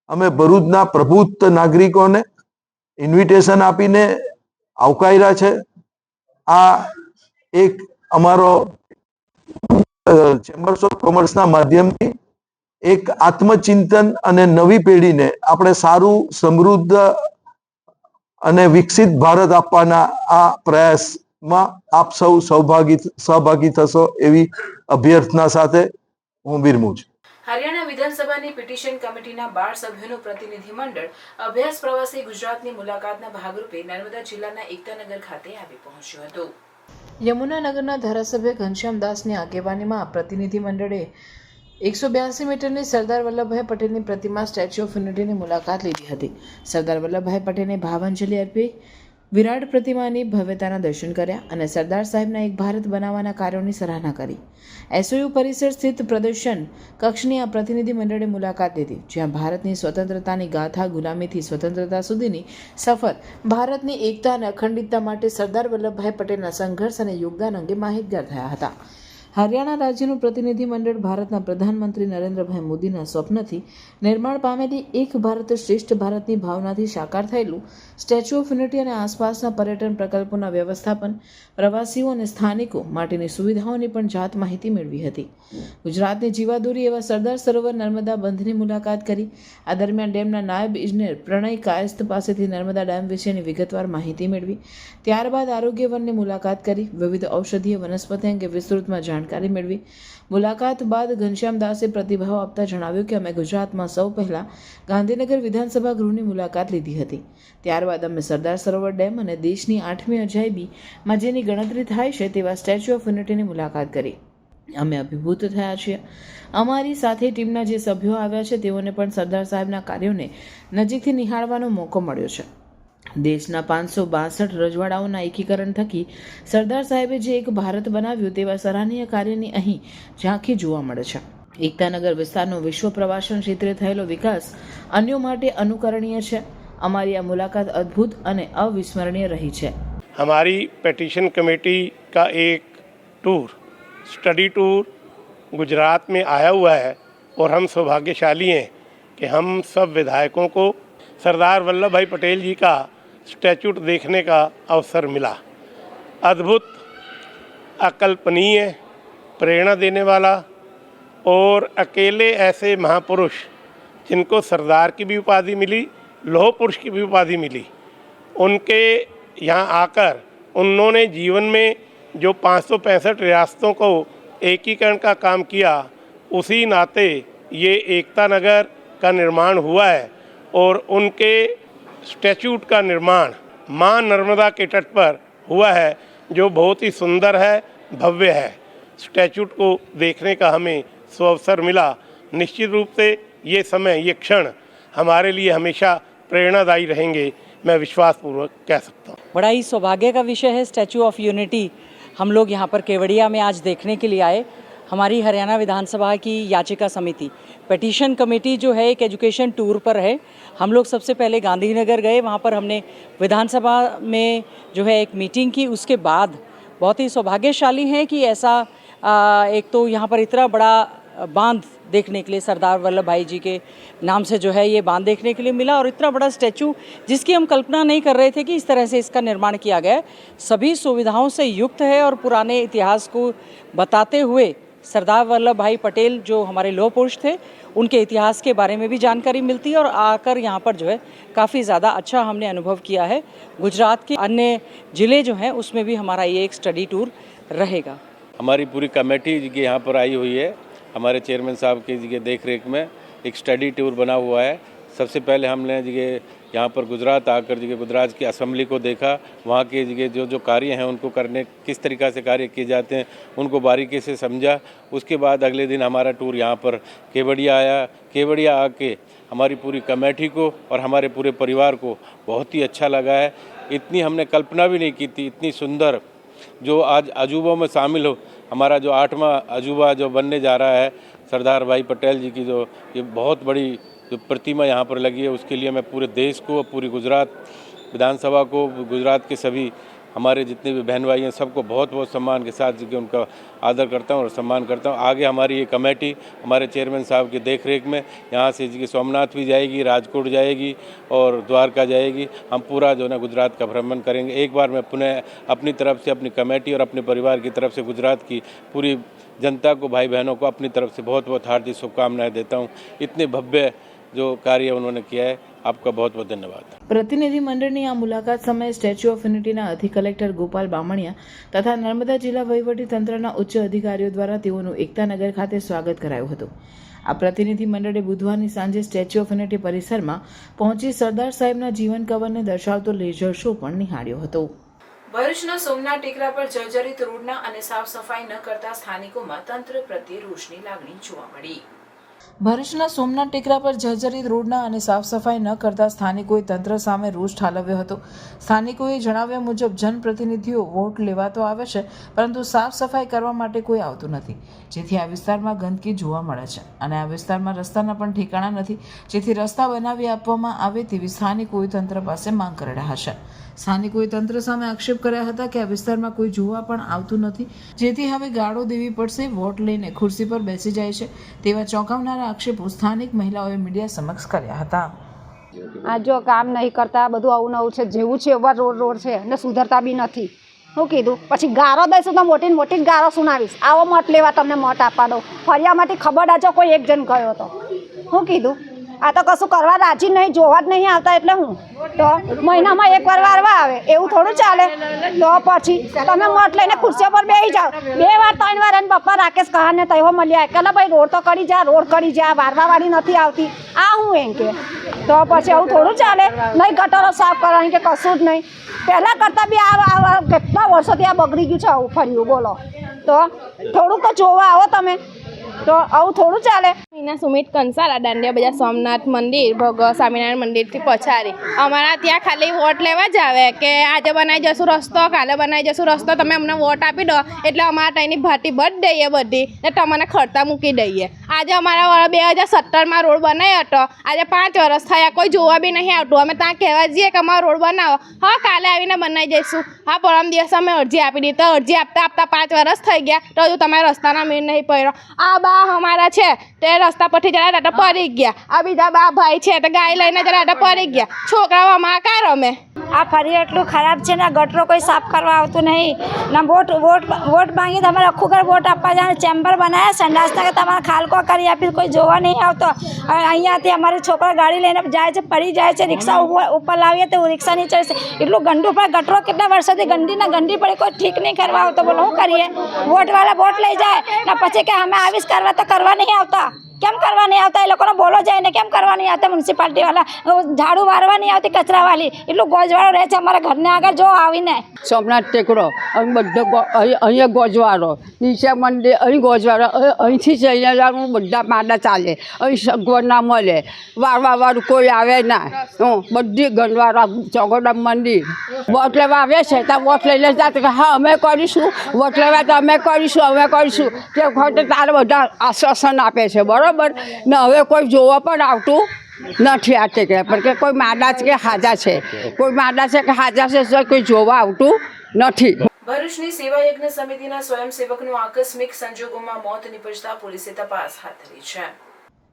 અમે ભરૂચના પ્રબુદ્ધ નાગરિકોને ઇન્વિટેશન આપીને આવકાર્યા છે. આ એક અમારો ચેમ્બર્સ ઓફ કોમર્સના માધ્યમથી એક આત્મચિંતન અને નવી પેઢીને આપણે સારું, સમૃદ્ધ અને વિકસિત ભારત આપવાના આ પ્રયાસમાં આપ સૌ સહભાગી થશો એવી અભ્યર્થના સાથે હું વિરમું છું. હરિયાણા વિધાનસભાની પિટિશન કમિટીના 12 સભ્યોનું પ્રતિનિધિમંડળ અભ્યાસ પ્રવાસી ગુજરાતની મુલાકાતના ભાગરૂપે નર્મદા જિલ્લાના એકતાનગર ખાતે આવી પહોંચ્યું હતું. યમુનાનગરના ધારાસભ્ય ઘનશ્યામ દાસની આગેવાનીમાં પ્રતિનિધિમંડળે 182 મીટરની સરદાર વલ્લભભાઈ પટેલની પ્રતિમા સ્ટેચ્યુ ઓફ યુનિટીની મુલાકાત લીધી હતી. સરદાર વલ્લભભાઈ પટેલને ભાવાંજલિ અર્પી વિરાટ પ્રતિમાની ભવ્યતાના દર્શન કર્યા અને સરદાર સાહેબના એક ભારત બનાવવાના કાર્યોની સરાહના કરી. એસઓયુ પરિસર સ્થિત પ્રદર્શન કક્ષની આ પ્રતિનિધિ મંડળે મુલાકાત લીધી, જ્યાં ભારતની સ્વતંત્રતાની ગાથા, ગુલામીથી સ્વતંત્રતા સુધીની સફર, ભારતની એકતા અને અખંડિતતા માટે સરદાર વલ્લભભાઈ પટેલના સંઘર્ષ અને યોગદાન અંગે માહિતગાર થયા હતા. હરિયાણા રાજ્યનું પ્રતિનિધિ મંડળ ભારતના પ્રધાનમંત્રી નરેન્દ્રભાઈ મોદીના સ્વપ્નથી નિર્માણ પામેલી એક ભારત શ્રેષ્ઠ ભારતની ભાવનાથી સાકાર થયેલું સ્ટેચ્યુ ઓફ યુનિટી અને આસપાસના પર્યટન પ્રકલ્પોના વ્યવસ્થાપન, પ્રવાસીઓ અને સ્થાનિકો માટેની સુવિધાઓની પણ જાત માહિતી મેળવી હતી. ગુજરાતની જીવાદોરી એવા સરદાર સરોવર નર્મદા બંધની મુલાકાત કરી. આ દરમિયાન ડેમના નાયબ ઇજનેર પ્રણય કાયસ્થ પાસેથી નર્મદા ડેમ વિશેની વિગતવાર માહિતી મેળવી. ત્યારબાદ આરોગ્ય વનની મુલાકાત કરી વિવિધ ઔષધીય વનસ્પતિ અંગે વિસ્તૃતમાં જાણકારી મેળવી. મુલાકાત બાદ ઘનશ્યામ દાસે પ્રતિભાવ આપતા જણાવ્યું કે અમે ગુજરાતમાં સૌ પહેલા ગાંધીનગર વિધાનસભા ગૃહની મુલાકાત લીધી હતી. ત્યારબાદ અમે સરદાર સરોવર ડેમ અને દેશની 8મી અજાયબીમાં જેની ગણતરી થાય છે તેવા સ્ટેચ્યુ ઓફ યુનિટીની મુલાકાત કરી. અમે અભિભૂત થયા છીએ. અમારી સાથે ટીમના જે સભ્યો આવ્યા છે તેઓને પણ સરદાર સાહેબના કાર્યોને નજીકથી નિહાળવાનો મોકો મળ્યો છે. દેશના 562 રજવાડાઓના એકીકરણ થકી સરદાર સાહેબે જે એક ભારત બનાવ્યું તેવા સરાહનીય કાર્યની અહીં ઝાંખી જોવા મળે છે. એકતાનગર વિસ્તારનો વિશ્વ પ્રવાસન ક્ષેત્રે થયેલો વિકાસ અન્યો માટે અનુકરણીય છે. અમારી આ મુલાકાત અદ્ભુત અને અવિસ્મरणीय रही है. हमारी पेटिशन कमेटी का एक टूर, स्टडी टूर गुजरात में आया हुआ है और हम सौभाग्यशाली हैं कि हम सब विधायकों को सरदार वल्लभ भाई पटेल जी का स्टैच्यू देखने का अवसर मिला. अद्भुत, अकल्पनीय, प्रेरणा देने वाला और अकेले ऐसे महापुरुष जिनको सरदार की भी उपाधि मिली, लौह पुरुष की भी उपाधि मिली, उनके यहाँ आकर उन्होंने जीवन में जो 565 रियासतों को एकीकरण का काम किया, उसी नाते ये एकता नगर का निर्माण हुआ है और उनके स्टैच्यूट का निर्माण माँ नर्मदा के तट पर हुआ है, जो बहुत ही सुंदर है, भव्य है. स्टैच्यूट को देखने का हमें सुअवसर मिला. निश्चित रूप से ये समय, ये क्षण हमारे लिए हमेशा प्रेरणादायी रहेंगे मैं विश्वासपूर्वक कह सकता हूँ। बड़ा ही सौभाग्य का विषय है। स्टैचू ऑफ यूनिटी हम लोग यहाँ पर केवड़िया में आज देखने के लिए आए। हमारी हरियाणा विधानसभा की याचिका समिति पेटिशन कमेटी जो है एक एजुकेशन टूर पर है। हम लोग सबसे पहले गांधीनगर गए, वहाँ पर हमने विधानसभा में जो है एक मीटिंग की। उसके बाद बहुत ही सौभाग्यशाली हैं कि ऐसा एक तो यहाँ पर इतना बड़ा बांध देखने के लिए सरदार वल्लभ भाई जी के नाम से जो है ये बांध देखने के लिए मिला, और इतना बड़ा स्टैचू जिसकी हम कल्पना नहीं कर रहे थे कि इस तरह से इसका निर्माण किया गया है। सभी सुविधाओं से युक्त है और पुराने इतिहास को बताते हुए सरदार वल्लभ भाई पटेल जो हमारे लौह पुरुष थे उनके इतिहास के बारे में भी जानकारी मिलती है, और आकर यहाँ पर जो है काफ़ी ज़्यादा अच्छा हमने अनुभव किया है। गुजरात के अन्य ज़िले जो हैं उसमें भी हमारा ये एक स्टडी टूर रहेगा। हमारी पूरी कमेटी जी यहाँ पर आई हुई है। हमारे चेयरमैन साहब की जी देख रेख में एक स्टडी टूर बना हुआ है। सबसे पहले हमने जी यहाँ पर गुजरात आकर जी गुजरात की असेंबली को देखा, वहाँ के जी जो कार्य हैं उनको करने किस तरीक़ा से कार्य किए जाते हैं उनको बारीकी से समझा। उसके बाद अगले दिन हमारा टूर यहाँ पर केवड़िया आया। केवड़िया आके हमारी पूरी कमेटी को और हमारे पूरे परिवार को बहुत ही अच्छा लगा है। इतनी हमने कल्पना भी नहीं की थी, इतनी सुंदर जो आज अजूबों में शामिल हो। हमारा जो 8वां अजूबा जो बनने जा रहा है सरदार भाई पटेल जी की जो ये बहुत बड़ी जो प्रतिमा यहाँ पर लगी है, उसके लिए मैं पूरे देश को, पूरी गुजरात विधानसभा को, गुजरात के सभी हमारे जितने भी बहन भाई हैं सबको बहुत बहुत सम्मान के साथ जी उनका आदर करता हूँ और सम्मान करता हूँ। आगे हमारी ये कमेटी हमारे चेयरमैन साहब की देख रेख में यहाँ से जी सोमनाथ भी जाएगी, राजकोट जाएगी और द्वारका जाएगी। हम पूरा जो है ना गुजरात का भ्रमण करेंगे। एक बार मैं पुनः अपनी तरफ से, अपनी कमेटी और अपने परिवार की तरफ से गुजरात की पूरी जनता को, भाई बहनों को अपनी तरफ से बहुत बहुत हार्दिक शुभकामनाएँ देता हूँ। इतने भव्य जो कार्य उन्होंने किया है, आपका बहुत बहुत धन्यवाद। પ્રતિનિધિ મંડળની આ મુલાકાત સમયે સ્ટેચ્યુ ઓફ યુનિટીના અધિક કલેક્ટર ગોપાલ બામણિયા તથા નર્મદા જિલ્લા વહીવટી તંત્રના ઉચ્ચ અધિકારીઓ દ્વારા તેઓનું એકતાનગર ખાતે સ્વાગત કરાયું હતું। આ પ્રતિનિધિ મંડળે બુધવારની સાંજે સ્ટેચ્યુ ઓફ યુનિટી પરિસરમાં પહોંચી સરદાર સાહેબના જીવન કવરને દર્શાવતો લેઝર શો પણ નિહાળ્યો હતો। ભરૂચના સોમનાથ ટેકરા પર જર્જરિત રોડના અને સાફ સફાઈ ન કરતા સ્થાનિકોમાં તંત્ર પ્રત્યે રોષની લાગણી જોવા મળી। ભરૂચના સોમનાથ ટેકરા પર જર્જરિત રોડના અને સાફ સફાઈ ન કરતા સ્થાનિકોએ તંત્ર સામે રોષ ઠાલવ્યો હતો। સ્થાનિકોએ જણાવ્યા મુજબ જનપ્રતિનિધિઓ વોટ લેવા તો આવે છે, પરંતુ સાફ સફાઈ કરવા માટે કોઈ આવતું નથી, જેથી આ વિસ્તારમાં ગંદકી જોવા મળે છે અને આ વિસ્તારમાં રસ્તાના પણ ઠેકાણા નથી, જેથી રસ્તા બનાવી આપવામાં આવે તેવી સ્થાનિકોએ તંત્ર પાસે માંગ કરી રહ્યા છે। સ્થાનિકોએ તંત્ર સામે આક્ષેપ કર્યા હતા કે આ વિસ્તારમાં કોઈ જોવા પણ આવતું નથી, જેથી હવે ગાળો દેવી પડશે, વોટ લઈને ખુરશી પર બેસી જાય છે તેવા ચોંકાવનારા આક્ષેપો સ્થાનિક મહિલાઓએ મીડિયા સમક્ષ કર્યા હતા। આ જો કામ નહીં કરતા, બધું આવું નવું છે, જેવું છે એવા રોડ છે ને સુધરતા બી નથી। શું કીધું પછી ગારો દઈશું તો મોટી મોટી જ ગારો સુનાવીશ, આવો મત લેવા તમને મત આપવા દો। ફરિયામાંથી ખબર આજો કોઈ એક જણ ગયો હતો। શું કીધું આ તો કશું કરવા રાજી નહીં, જોવા જ નહીં આવતા, એટલે હું તો મહિનામાં એકવાર વારવા આવે એવું થોડું ચાલે। તો પછી તમે મત લઈને ખુરશીઓ પર બેસી જાઓ, 2 વાર 3 વાર અને પપ્પા રાકેશ કહાને તયો મળ્યા કે ભાઈ રોડ તો કરી જા, રોડ કરી જા, વારવાવાળી નથી આવતી, આ હું એમ કે તો પછી આવું થોડું ચાલે। નહીં ગટરો સાફ કરવાની કે કશું જ નહીં, પહેલાં કરતાં બી આ કેટલા વર્ષોથી આ બગડી ગયું છે, આવું ફર્યું બોલો તો થોડુંક તો જોવા આવો તમે, તો આવું થોડું ચાલે। મીના સુમિત કંસારા, દાંડિયા બજાર, સોમનાથ મંદિર, ભગત સ્વામિનારાયણ મંદિરથી પછાડી અમારા ત્યાં ખાલી વોટ લેવા જ આવે કે આજે બનાવી જશું રસ્તો, કાલે બનાવી જશું રસ્તો, તમે અમને વોટ આપી દો એટલે અમારા ત્યાંની ભાટી બધ દઈએ બધી ને તમને ખર્ચા મૂકી દઈએ। આજે અમારા 2017માં રોડ બનાવ્યો હતો, આજે 5 વર્ષ થયા, કોઈ જોવા બી નહીં આવતું। અમે ત્યાં કહેવા જઈએ કે અમારો રોડ બનાવો, હા કાલે આવીને બનાવી જઈશું, હા પરમ દિવસે અમે અરજી આપી દીધી, તો અરજી આપતા આપતા 5 વર્ષ થઈ ગયા તો હજુ તમારા રસ્તાના મેળ નહીં પડ્યો। આ બા અમારા છે તે રસ્તા પરથી જરા તો પડી ગયા, આ બીજા બા ભાઈ છે તો ગાય લઈને જરા તો પડી ગયા, છોકરાઓ અમારા કાર રમે। આ ફરી એટલું ખરાબ છે ને, ગટરો કોઈ સાફ કરવા આવતું નહીં ને, વોટ માંગી તમારે આખું ઘર વોટ આપવા જાય, ચેમ્બર બનાવ્યા સંડાસના કે તમારે ખાલકો કરી આપી, કોઈ જોવા નહીં આવતો। અહીંયાથી અમારે છોકરા ગાડી લઈને જાય છે, પડી જાય છે, રિક્ષા ઉપર લાવીએ તો રિક્ષા નહીં ચડશે, એટલું ગંદુ પડે। ગટરો કેટલા વર્ષોથી ગંદી પડી, કોઈ ઠીક નહીં કરવા આવતો, બોલો શું કરીએ? વોટવાળા વોટ લઈ જાય ને પછી કે અમે આવીશ કરવા, તો કરવા નહીં આવતા। કેમ કરવા નહીં આવતા? એ લોકોને બોલો જાય ને કેમ કરવા નહીં આવતા? મ્યુનિસિપાલિટીવાળા ઝાડુ મારવા નહીં આવતી, કચરાવાળી એટલું ગોજવાળો રહે છે અમારા ઘરના આગળ. જો આવીને સોમનાથ ટેકરો અહીં બધો અહીંયા ગોજવાળો, નીચે મંદિર અહીં ગોજવાળો, અહીંથી જ અહીંયા જવાનું બધા પાડા ચાલે, અહીં સગવડ ના મળે, વારવાવાળું કોઈ આવે ના. બધી ગંદવાળા ચોગોડા મંદિર વોટ લેવા આવે છે ત્યાં વોટ લઈને જતા કે હા અમે કરીશું, વોટ લેવા તો અમે કરીશું, અમે કરીશું. તે વખતે તારે બધા આશ્વાસન આપે છે, બરાબર ને. હવે કોઈ જોવા પણ આવતું નથી આ ટેકરા પર કે કોઈ માદા છે કે હાજા છે, કોઈ માદા છે કે હાજા છે, તો કોઈ જોવા આવતું નથી. ભરૂચની સેવા યજ્ઞ સમિતિના સ્વયંસેવકનું આકસ્મિક સંજોગોમાં મોત નિપજતા પોલીસે તપાસ હાથ ધરી છે.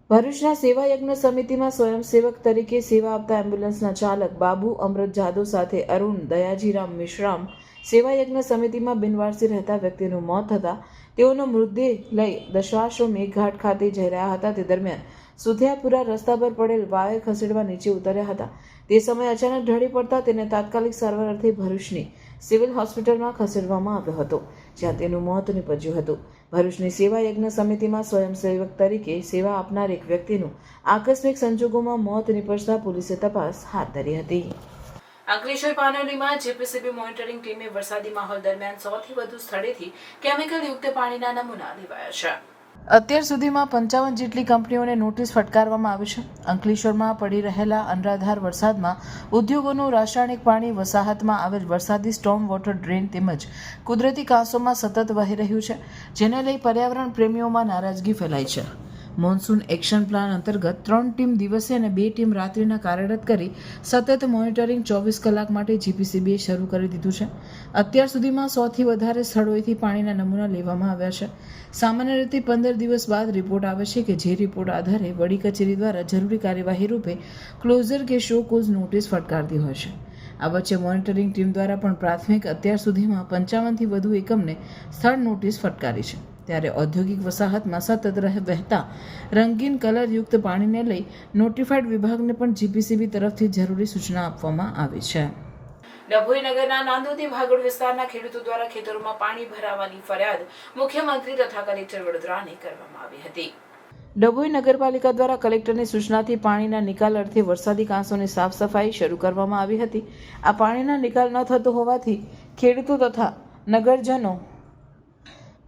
ભરૂચના સેવા યજ્ઞ સમિતિમાં સ્વયંસેવક તરીકે સેવા આપતા એમ્બ્યુલન્સના ચાલક બાબુ અમૃત જાદવ સાથે અરુણ દયાજીરામ મિશ્રામ સેવા યજ્ઞ સમિતિમાં બિનવારસી રહેતા વ્યક્તિનું મોત થતાં તેઓનો મૃતદેહ લઈ દશાશ્રમ મેઘઘાટ ખાતે જઈ રહ્યા હતા. તે દરમિયાન સુધિયાપુરા રસ્તા પર પડેલ વાયર ખસેડવા નીચે ઉતર્યા હતા. તે સમયે અચાનક ઢળી પડતા તેને તાત્કાલિક સારવાર અર્થે ભરૂચની સિવિલ હોસ્પિટલમાં ખસેડવામાં આવ્યો હતો, જ્યાં તેનું મોત નીપજ્યું હતું. ભરૂચની સેવા યજ્ઞ સમિતિમાં સ્વયંસેવક તરીકે સેવા આપનાર એક વ્યક્તિનું આકસ્મિક સંજોગોમાં મોત નીપજતા પોલીસે તપાસ હાથ ધરી હતી. અંકલેશ્વર પાનોલીમાં જીપીસીબી મોનિટરિંગ ટીમે વરસાદી માહોલ દરમિયાન 100 થી વધુ સ્થળેથી કેમિકલયુક્ત પાણીના નમૂના લેવાયા છે. અત્યાર સુધીમાં 55 જેટલી કંપનીઓને નોટિસ ફટકારવામાં આવી છે. અંકલેશ્વરમાં પડી રહેલા અનરાધાર વરસાદમાં ઉદ્યોગોનું રાસાયણિક પાણી વસાહતમાં આવેલ વરસાદી સ્ટોર્મ વોટર ડ્રેન તેમજ કુદરતી કાંસોમાં સતત વહી રહ્યું છે, જેને લઈ પર્યાવરણ પ્રેમીઓમાં નારાજગી ફેલાઈ છે. મોન્સૂન એક્શન પ્લાન અંતર્ગત 3 ટીમ દિવસે અને 2 ટીમ રાત્રિના કાર્યરત કરી સતત મોનિટરિંગ 24 કલાક માટે જીપીસીબીએ શરૂ કરી દીધું છે. અત્યાર સુધીમાં 100થી વધારે સ્થળોએથી પાણીના નમૂના લેવામાં આવ્યા છે. સામાન્ય રીતે 15 દિવસ બાદ રિપોર્ટ આવે છે કે જે રિપોર્ટ આધારે વડી કચેરી દ્વારા જરૂરી કાર્યવાહી રૂપે ક્લોઝર કે શો કોઝ નોટિસ ફટકારતી હોય છે. આ વચ્ચે મોનિટરિંગ ટીમ દ્વારા પણ પ્રાથમિક અત્યાર સુધીમાં 55થી વધુ એકમને સ્થળ નોટિસ ફટકારી છે. ત્યારે ઔદ્યોગિક વસાહતમાં સતત વહેતા રંગીન કલરયુક્ત પાણીને લઈ નોટિફાઈડ વિભાગને પણ જીપીસીબી તરફથી જરૂરી સૂચના આપવામાં આવી છે. ડભોઈ નગરના નાંદોદી ભાગોળ વિસ્તારના ખેડૂતો દ્વારા ખેતરોમાં પાણી ભરાવાની ફરિયાદ મુખ્યમંત્રી તથા કલેક્ટર વડોદરાને કરવામાં આવી હતી. ડભોઈ નગરપાલિકા દ્વારા કલેક્ટરની સૂચનાથી પાણીના નિકાલ અર્થે વરસાદી કાંસોની સાફ સફાઈ શરૂ કરવામાં આવી હતી. આ પાણીના નિકાલ ન થતો હોવાથી ખેડૂતો તથા નગરજનો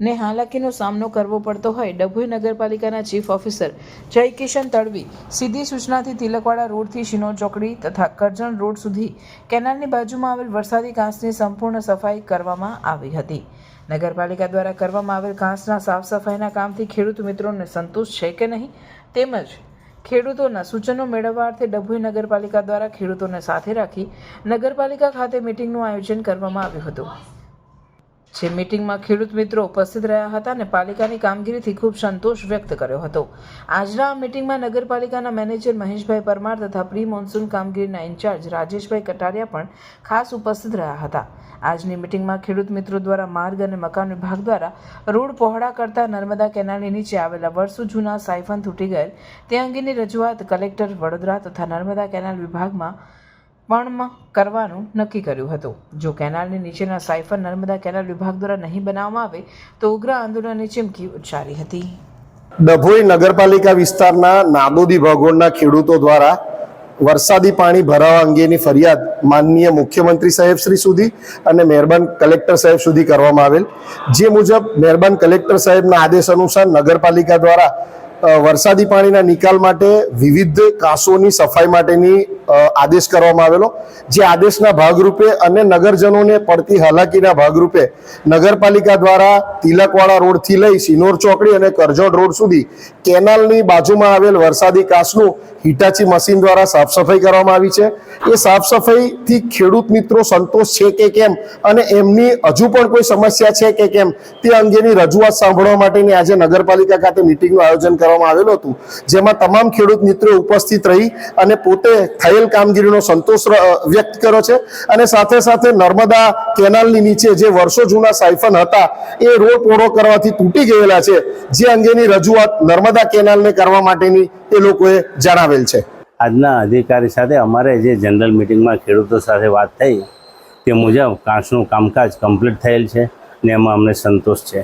ને હાલાકીનો સામનો કરવો પડતો હોય ડભોઈ નગરપાલિકાના ચીફ ઓફિસર જય કિશન તડવી સીધી સૂચનાથી તિલકવાડા રોડથી શિનોર ચોકડી તથા કરજણ રોડ સુધી કેનાલની બાજુમાં આવેલ વરસાદી કાંસની સંપૂર્ણ સફાઈ કરવામાં આવી હતી. નગરપાલિકા દ્વારા કરવામાં આવેલ કાંસના સાફ સફાઈના કામથી ખેડૂત મિત્રોને સંતોષ છે કે નહીં તેમજ ખેડૂતોના સૂચનો મેળવવા અર્થે ડભોઈ નગરપાલિકા દ્વારા ખેડૂતોને સાથે રાખી નગરપાલિકા ખાતે મિટિંગનું આયોજન કરવામાં આવ્યું હતું. જે મિટિંગમાં ખેડૂત મિત્રો ઉપસ્થિત રહ્યા હતા અને પાલિકાની કામગીરીથી ખૂબ સંતોષ વ્યક્ત કર્યો હતો. આજના આ મિટિંગમાં નગરપાલિકાના મેનેજર મહેશભાઈ પરમાર તથા પ્રી મોન્સૂન કામગીરીના ઇન્ચાર્જ રાજેશભાઈ કટારિયા પણ ખાસ ઉપસ્થિત રહ્યા હતા. આજની મિટિંગમાં ખેડૂત મિત્રો દ્વારા માર્ગ અને મકાન વિભાગ દ્વારા રોડ પહોળા કરતા નર્મદા કેનાલની નીચે આવેલા વર્ષો જૂના સાયફન તૂટી ગયેલ તે અંગેની રજૂઆત કલેક્ટર વડોદરા તથા નર્મદા કેનાલ વિભાગમાં પણ કરવાનું નક્કી કર્યું હતું. જો કેનાલની નીચેના સાયફન નર્મદા કેનાલ વિભાગ દ્વારા નહીં બનાવવામાં આવે તો ઉગ્ર આંદોલનની ચીમકી ઉચ્ચારી હતી. ડભોઈ નગરપાલિકા વિસ્તારના નાદોદી ભાગોળના ખેડૂતો દ્વારા વરસાદી પાણી ભરાવા અંગેની ફરિયાદ માનનીય મુખ્યમંત્રી સાહેબ શ્રી સુધી અને મહેરબાન કલેક્ટર સાહેબ સુધી કરવામાં આવેલ. જે મુજબ મહેરબાન કલેક્ટર સાહેબના આદેશ અનુસાર નગરપાલિકા દ્વારા વરસાદી પાણીના નિકાલ માટે વિવિધ કાંસોની સફાઈ માટેની આદેશ કરવામાં આવેલો. જે આદેશના ભાગરૂપે અને નગરજનોને પડતી હાલાકીના ભાગરૂપે નગરપાલિકા દ્વારા તિલકવાડા રોડથી લઈ શિનોર ચોકડી અને કરજણ રોડ સુધી કેનાલની બાજુમાં આવેલ વરસાદી કાંસનું હિટાચી મશીન દ્વારા સાફ સફાઈ કરવામાં આવી છે. એ સાફ સફાઈથી ખેડૂત મિત્રો સંતોષ છે કે કેમ અને એમની હજુ પણ કોઈ સમસ્યા છે કે કેમ તે અંગેની રજૂઆત સાંભળવા માટેની આજે નગરપાલિકા ખાતે મિટિંગનું આયોજન કરવામાં આવેલું હતું. જેમાં તમામ ખેડૂત મિત્રો ઉપસ્થિત રહી અને પોતે થયેલ કામગીરીનો સંતોષ વ્યક્ત કર્યો છે. અને સાથે સાથે નર્મદા કેનાલની નીચે જે વર્ષો જૂના સાયફન હતા એ રોડ પહોળો કરવાથી તૂટી ગયેલા છે, જે અંગેની રજૂઆત નર્મદા કેનાલને કરવા માટેની એ લોકોએ જણાવેલ છે. આજના અધિકારી સાથે અમારે જે જનરલ મિટિંગમાં ખેડૂતો સાથે વાત થઈ તે મુજબ કાંસનું કામકાજ કમ્પ્લીટ થયેલ છે અને એમાં અમને સંતોષ છે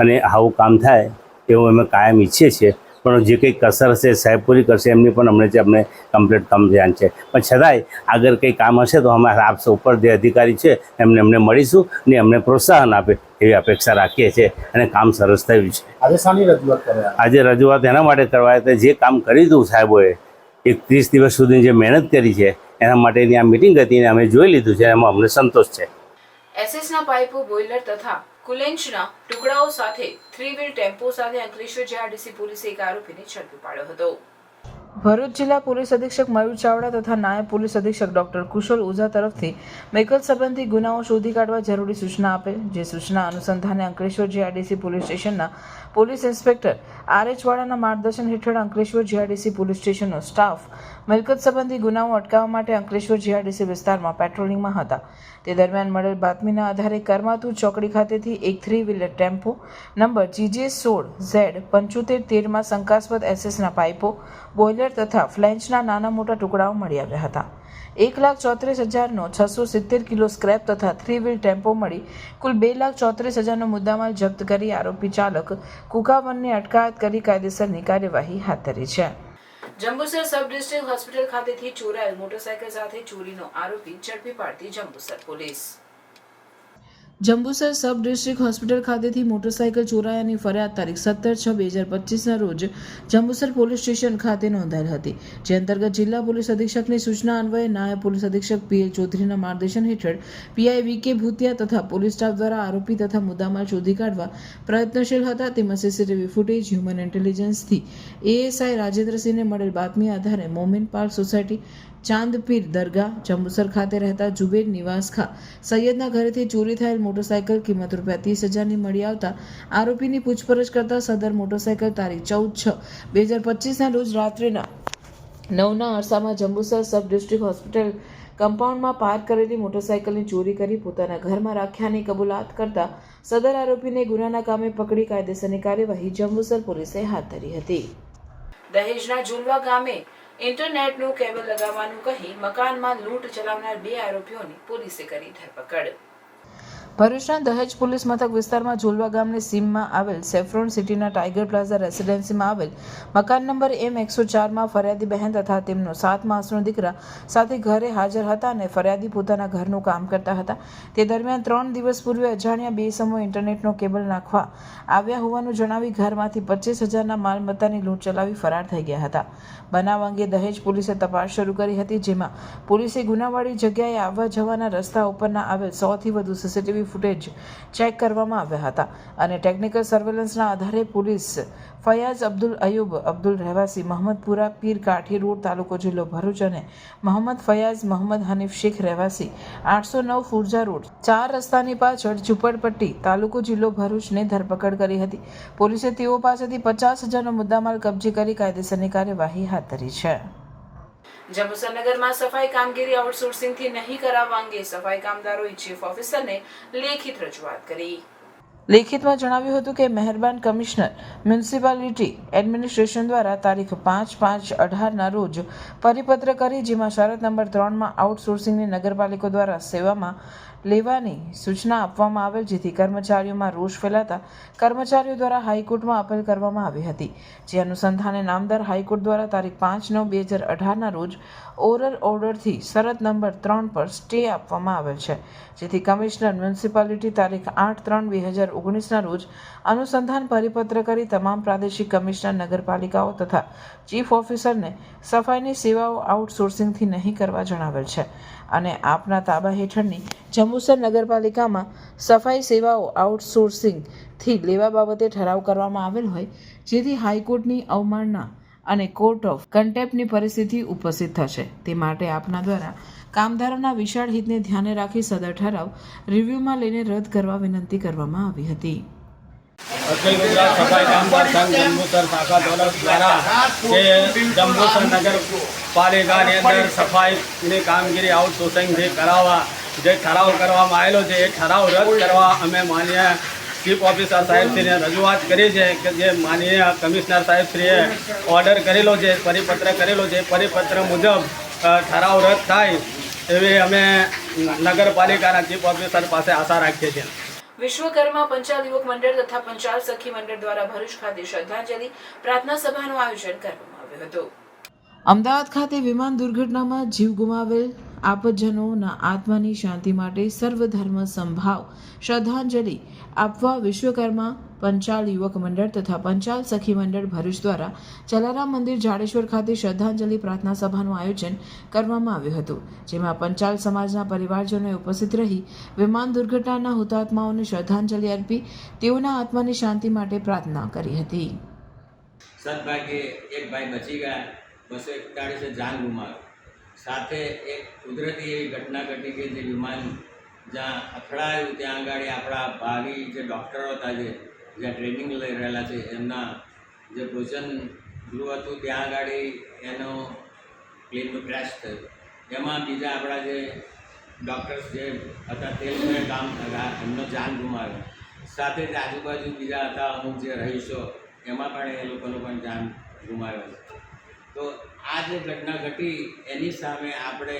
અને આવું કામ થાય એવું અમે કાયમ ઈચ્છીએ છીએ. પણ જે કંઈ કસર હશે સાહેબ પૂરી કરશે, એમની પણ અમને કમ્પ્લીટ કામ ધ્યાન છે. પણ છતાંય આગળ કંઈ કામ હશે તો અમે આપ સૌ ઉપર જે અધિકારી છે એમને મળીશું ને અમને પ્રોત્સાહન આપે એવી અપેક્ષા રાખીએ છીએ અને કામ સરસ થયું છે. આજે રજૂઆત એના માટે કરવાય તો જે કામ કરી દીધું સાહેબોએ 30 દિવસ સુધી જે મહેનત કરી છે એના માટેની આ મિટિંગ હતી ને અમે જોઈ લીધું છે, એમાં અમને સંતોષ છે. એસએસના પાઇપો, બોઇલર તથા કુલેન્ચના ટુકડાઓ સાથે 3 વ્હીલ ટેમ્પો સાથે અંકલેશ્વર જીઆરડીસી પોલીસે એક આરોપીને ઝડપી પાડ્યો હતો. ભરૂચ જિલ્લા પોલીસ અધિક્ષક મયુર ચાવડા તથા નાયબ પોલીસ અધિક્ષક ડોક્ટર કુશલ ઓઝા તરફથી મિલકત સંબંધી ગુનાઓ શોધી કાઢવા જરૂરી સૂચના આપેલ, જે સૂચના અનુસંધાને અંકલેશ્વર જીઆરડીસી પોલીસ સ્ટેશનના પોલીસ ઇન્સ્પેક્ટર આર.એચ. વાળાના માર્ગદર્શન હેઠળ અંકલેશ્વર જીઆરડીસી પોલીસ સ્ટેશનનો સ્ટાફ મિલકત સંબંધી ગુનાઓ અટકાવવા માટે અંકલેશ્વર જીઆરડીસી વિસ્તારમાં પેટ્રોલિંગમાં હતા. તે દરમિયાન મળેલ બાતમીના આધારે કરમાતુ ચોકડી ખાતેથી એક 3 વ્હીલર ટેમ્પો નંબર GJ16Z7513 માં શંકાસ્પદ એસએસના પાઇપો, બોઇલર તથા ફ્લેન્ચના નાના મોટા ટુકડાઓ મળી આવ્યા હતા. 1,34,670 કિલો સ્ક્રેપ તથા 3 વ્હીલ ટેમ્પો મળી કુલ 2,34,000નો મુદ્દામાલ જપ્ત કરી આરોપી ચાલક કુકાવનની અટકાયત કરી કાયદેસરની કાર્યવાહી હાથ ધરી છે. જંબુસર સબ ડિસ્ટ્રિક્ટ હોસ્પિટલ ખાતેથી ચોરાયેલ મોટરસાયકલ સાથે ચોરીનો આરોપી ઝડપી પાડતી Jambusar police. Jambusar sub district hospital ખાતેથી મોટરસાયકલ ચોરાયાની ફરિયાદ તારીખ 17/6/2025ના રોજ જંબુસર પોલીસ સ્ટેશન ખાતે નોંધાયેલ હતી, જે અંતર્ગત જિલ્લા પોલીસ અધિક્ષકની સૂચના અન્વયે નાયબ પોલીસ અધિક્ષક પીએલ ચૌધરીના માર્ગદર્શન હેઠળ પીઆઈ વીકે ભૂતિયા તથા પોલીસ સ્ટાફ દ્વારા આરોપી તથા મુદ્દામાલ શોધી કાઢવા પ્રયત્નશીલ હતા. તેમાં સીસીટીવી ફૂટેજ, હ્યુમન ઇન્ટેલિજન્સથી એએસઆઈ રાજેન્દ્રસિંહને મળેલ બાતમી આધારે મોમિન પાર્ક સોસાયટી, ચાંદપીર દરગાહ, જંબુસર ખાતે રહેતા જુબેર નિવાસ ખા સૈયદના ઘરેથી ચોરી થયેલ મોટરસાયકલ કિંમત ₹30,000ની મળી આવતા આરોપીની પૂછપરછ કરતા સદર મોટરસાયકલ તારીખ 14/6/2025ના રોજ રાત્રિના 9ના અરસામાં જંબુસર સબ ડિસ્ટ્રિક્ટ હોસ્પિટલ કમ્પાઉન્ડમાં પાર્ક કરેલી મોટરસાયકલની ચોરી કરી પોતાના ઘરમાં રાખ્યાની કબૂલાત કરતા સદર આરોપીને ગુનાના કામે પકડી કાયદેસરની કાર્યવાહી જંબુસર પોલીસે હાથ ધરી હતી. દહેજના ઝુલવા ગામે ઇન્ટરનેટનું કેબલ લગાવવાનું કહી મકાનમાં લૂંટ ચલાવનાર 2 આરોપીઓની પોલીસે કરી ધરપકડ. ભરૂચના દહેજ પોલીસ મથક વિસ્તારમાં ઝુલવા ગામની સીમમાં આવેલ સેફ્રોન સિટીના ટાઈગર પ્લાઝા રેસિડેન્સીમાં આવેલ મકાન નંબર M104માં ફરિયાદી બહેન તથા તેમનો 7 માસનો દીકરા સાથે ઘરે હાજર હતા અને ફરિયાદી પોતાના ઘરનું કામ કરતા હતા. તે દરમિયાન 3 દિવસ પૂર્વે અજાણ્યા 2 ઇસમો ઇન્ટરનેટનો કેબલ નાખવા આવ્યા હોવાનું જણાવી ઘરમાંથી 25,000ના માલમત્તાની લૂંટ ચલાવી ફરાર થઈ ગયા હતા. બનાવ અંગે દહેજ પોલીસે તપાસ શરૂ કરી હતી, જેમાં પોલીસે ગુનાવાળી જગ્યાએ આવવા જવાના રસ્તા ઉપરના આવેલ 100થી વધુ સીસીટીવી ફૂટેજ ચેક કરવામાં આવ્યા હતા અને ટેકનિકલ સર્વેલન્સના આધારે પોલીસ ફયાઝ અબ્દુલ અયુબ અબ્દુલ રહેવાસી મહમદપુરા પીર કાઠી રોડ તાલુકો જિલ્લો ભરૂચ અને મોહમ્મદ ફયાઝ મોહમ્મદ હનીફ શેખ રહેવાસી 809 ફુરજા રોડ 4 રસ્તાની પાછળ ઝુંપડપટ્ટી તાલુકો જિલ્લો ભરૂચને ધરપકડ કરી હતી. પોલીસે તેઓ પાસેથી 50,000નો મુદ્દામાલ કબજે કરી કાયદેસરની કાર્યવાહી હાથ ધરી છે. જંબુસર નગરમાં સફાઈ કામગીરી આઉટસોર્સિંગથી નહીં કરાવવા અંગે સફાઈ કામદારોએ ચીફ ઓફિસરને લેખિત રજૂઆત કરી. લેખિતમાં જણાવ્યું હતું કે મહેરબાન કમિશનર મ્યુનિસિપાલિટી એડમિનિસ્ટ્રેશન દ્વારા તારીખ 5/5/18ના રોજ પરિપત્ર કરી, જેમાં શરત નંબર 3માં આઉટસોર્સિંગની નગરપાલિકા દ્વારા સેવામાં લેવાની સૂચના આપવામાં આવેલ, જેથી કર્મચારીઓમાં રોષ ફેલાતા કર્મચારીઓ દ્વારા હાઈકોર્ટમાં અપીલ કરવામાં આવી હતી. જે અનુસંધાને નામદાર હાઈકોર્ટ દ્વારા તારીખ 5/9/2018ના રોજ ઓરલ ઓર્ડરથી શરત નંબર 3 પર સ્ટે આપવામાં આવેલ છે, જેથી કમિશનર મ્યુનિસિપાલિટી તારીખ 8/3/2019ના રોજ અનુસંધાન પરિપત્ર કરી તમામ પ્રાદેશિક કમિશનર નગરપાલિકાઓ તથા ચીફ ઓફિસરને સફાઈની સેવાઓ આઉટસોર્સિંગથી નહીં કરવા જણાવેલ છે અને આપના તાબા હેઠળની જંબુસર નગરપાલિકામાં સફાઈ સેવાઓ આઉટસોર્સિંગથી લેવા બાબતે ઠરાવ કરવામાં આવેલ હોય, જેથી હાઈકોર્ટની અવમાનના અને કોર્ટ ઓફ કન્ટેમ્પ્ટની પરિસ્થિતિ ઉપસ્થિત થશે. તે માટે આપના દ્વારા કામદારોના વિશાળ હિતને ધ્યાને રાખી સદર ઠરાવ રિવ્યુમાં લઈને રદ કરવા વિનંતી કરવામાં આવી હતી. અખિલ ગુજરાત સફાઈ કામદાર સંઘ જંબુસર શાખા દ્વારા જે જંબુસર નગરપાલિકાની અંદર સફાઈની કામગીરી આઉટસોર્સિંગથી કરાવવા જે ઠરાવ કરવામાં આવેલો છે, એ ઠરાવ રદ કરવા અમે માનીય ચીફ ઓફિસર સાહેબશ્રીને રજૂઆત કરી છે કે જે માનનીય કમિશનર સાહેબશ્રીએ ઓર્ડર કરેલો છે, પરિપત્ર કરેલો છે, પરિપત્ર મુજબ ઠરાવ રદ થાય એવી અમે નગરપાલિકાના ચીફ ઓફિસર પાસે આશા રાખીએ છીએ. વિશ્વકર્મા પંચાલ યુવક મંડળ તથા પંચાલ સખી મંડળ દ્વારા ભરૂચ ખાતે શ્રદ્ધાંજલિ પ્રાર્થના સભાનું આયોજન કરવામાં આવ્યું હતું. અમદાવાદ ખાતે વિમાન દુર્ઘટનામાં જીવ ગુમાવેલ આપજનોના આત્માની શાંતિ માટે સર્વધર્મ સંભાવ શ્રદ્ધાંજલિ આપવા વિશ્વકર્મા પંચાલ યુવક મંડળ તથા પંચાલ સખી મંડળ ભરૂચ દ્વારા જલારામ મંદિર જાડેશ્વર ખાતે શ્રદ્ધાંજલિ પ્રાર્થના સભાનું આયોજન કરવામાં આવ્યું હતું, જેમાં પંચાલ સમાજના પરિવારજનોએ ઉપસ્થિત રહી વિમાન દુર્ઘટનાના હુતાત્માઓને શ્રદ્ધાંજલિ અર્પી તેઓના આત્માની શાંતિ માટે પ્રાર્થના કરી હતી. સદભાગ્યે એક ભાઈ બચી ગયા, 241 જાન ગુમાવી. સાથે એક કુદરતી એવી ઘટના ઘટી કે જે વિમાન જ્યાં અથડાયું ત્યાં આગળ આપણા ભાવિ જે ડૉક્ટરો હતા જ્યાં ટ્રેનિંગ લઈ રહેલા છે એમના જે ભોજન ગૃહ હતું ત્યાં આગળ એનો પ્લેનનું ક્રેશ થયું. એમાં બીજા આપણા જે ડૉક્ટર્સ જે હતા તે લોકોએ કામ એમનો જાન ગુમાવ્યો. સાથે જ આજુબાજુ બીજા હતા અમુક જે રહીશો એમાં પણ એ લોકોનો પણ જાન ગુમાવ્યો છે. તો આ જે ઘટના ઘટી એની સામે આપણે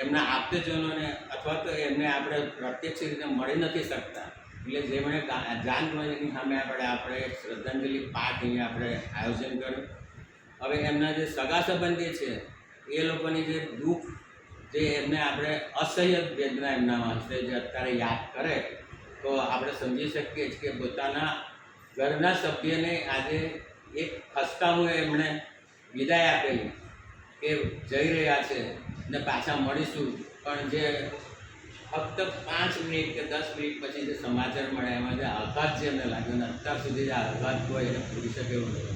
એમના આપ્તજનોને અથવા તો એમને આપણે પ્રત્યક્ષ રીતે મળી નથી શકતા, એટલે જેમણે જાન ગુમાવી સામે આપણે શ્રદ્ધાંજલિ પાઠ અહીંયા આપણે આયોજન કર્યું. હવે એમના જે સગા સંબંધી છે એ લોકોની જે દુઃખ જે એમને આપણે અસહ્ય વેદના એમનામાં હશે જે અત્યારે યાદ કરે તો આપણે સમજી શકીએ છીએ કે પોતાના ઘરના સભ્યને આજે એક ખસકામું એમણે વિદાય આપેલી કે જઈ રહ્યા છે ને પાછા મળીશું, પણ જે ફક્ત 5 મિનિટ કે 10 મિનિટ પછી જે સમાચાર મળે એમાં જે આઘાત જે એમને લાગ્યો ને અત્યાર સુધી જે આઘાત હોય એને પૂરી શકે એવું નથી.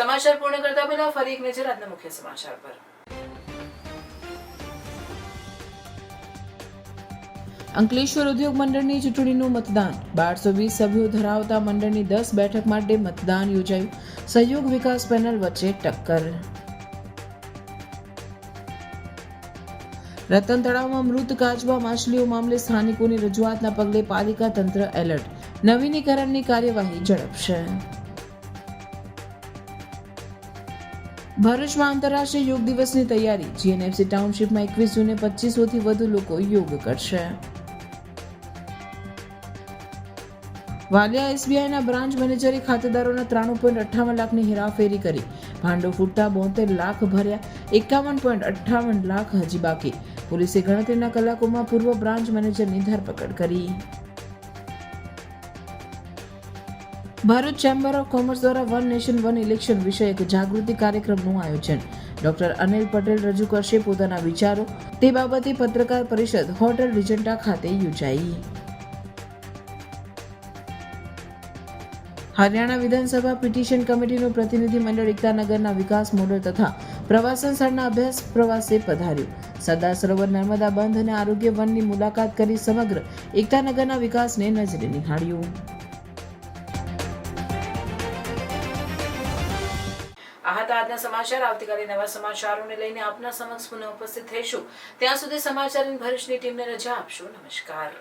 સમાચાર પૂર્ણ કરતા પહેલા ફરી એક નજર આજના મુખ્ય સમાચાર પર. અંકલેશ્વર ઉદ્યોગ મંડળની ચૂંટણીનું મતદાન. 1220 સભ્યો ધરાવતા મંડળની 10 બેઠક માટે મતદાન યોજાયું. સહયોગ વિકાસ પેનલ વચ્ચે ટક્કર. રતન તળાવમાં મૃત કાચબા માછલીઓ મામલે સ્થાનિકોની રજૂઆતના પગલે પાલિકા તંત્ર એલર્ટ. નવીનીકરણની કાર્યવાહી ઝડપશે. ભરૂચમાં આંતરરાષ્ટ્રીય યોગ દિવસની તૈયારી. જીએનએફસી ટાઉનશીપમાં 21 જૂને 2500થી વધુ લોકો યોગ કરશે. વાલિયા એસબીઆઈના બ્રાન્ચ મેનેજરે ખાતેદારોના 93.58 લાખની હેરાફેરી કરી. ભાંડો ફૂટતા 72 લાખ ભર્યા, 51.58 લાખ હજી બાકી. પોલીસે ગણતરીના કલાકોમાં પૂર્વ બ્રાન્ચ મેનેજરની ધરપકડ કરી. ભરૂચ ચેમ્બર ઓફ કોમર્સ દ્વારા વન નેશન વન ઇલેક્શન વિષયક જાગૃતિ કાર્યક્રમનું આયોજન. ડોક્ટર અનિલ પટેલ રજૂ કરશે પોતાના વિચારો. તે બાબતે પત્રકાર પરિષદ હોટેલ રિજન્ટા ખાતે યોજાઈ. હરિયાણા વિધાનસભા પિટિશન કમિટીનું પ્રતિનિધિ મંડળ એકતાનગરના વિકાસ મોડલ તથા પ્રવાસન સ્થળના અભ્યાસ પ્રવાસે પધાર્યું. સરદાર સરોવર નર્મદા બંધ અને આરોગ્ય વનની મુલાકાત કરી સમગ્ર એકતાનગરના વિકાસને નજરે નિહાળ્યું. આ હતા આજના સમાચાર. આવતીકાલે નવા સમાચારોને લઈને આપના સમક્ષ પુનઃ ઉપસ્થિત થઈશું. ત્યાં સુધી સમાચારની ભરૂચની ટીમને રજા આપશો. નમસ્કાર.